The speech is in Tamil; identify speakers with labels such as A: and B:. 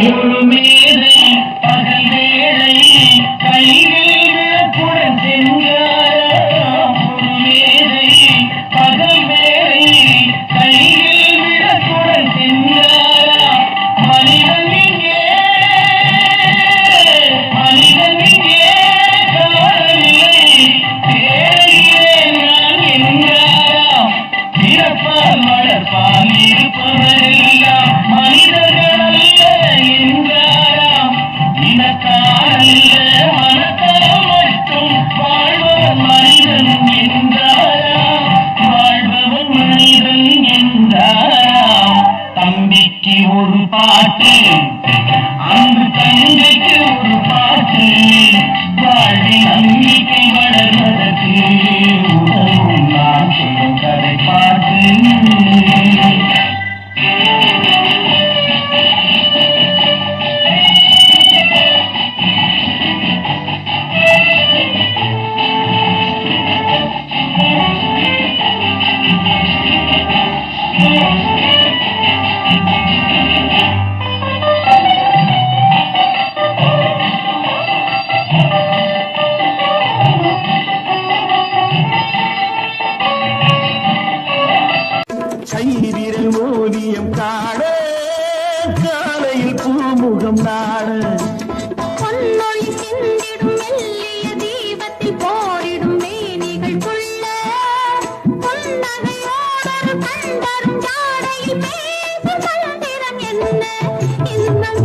A: மேதை பகல் வேளை கைகள் விளக்குடன் சென்றாராம். ஒரு மேதை பகல் வேளை கைகள் விளக்குடன் சென்றாராம். மனிதன் இங்கே காணவில்லை தேடுகிறேன் நான் என்றாராம். பிறப்பால் வளர்ப்பால் இருப்பவரெல்லாம் மனிதர்கள் அல்ல என்றாராம். இனத்தாரல்ல மனத்தால் மட்டும் வாழ்பவன் மனிதன் என்றாராம். வாழ்பவன் மனிதன் என்றாராம். தம்பிக்கு ஒரு பாட்டு அன்பு தந்தைக்கு ஒரு பாட்டு வாழ்வில் நம்பிக்கை வளர்வதற்கு உதவும் நான் சொல்லும் கதை பாட்டு.
B: கைவிரல் மோதியம் காண காலையில் பூமுகம் நாட
C: பொன்னொழி சிந்திடும் மெல்லிய தீபத்தில் போரிடும் மேனிகள் கொள்ள புன்னகையோடொரு கண்டரும் ஜாடையில் பேசும் மந்திரம் என்ன இன்பம்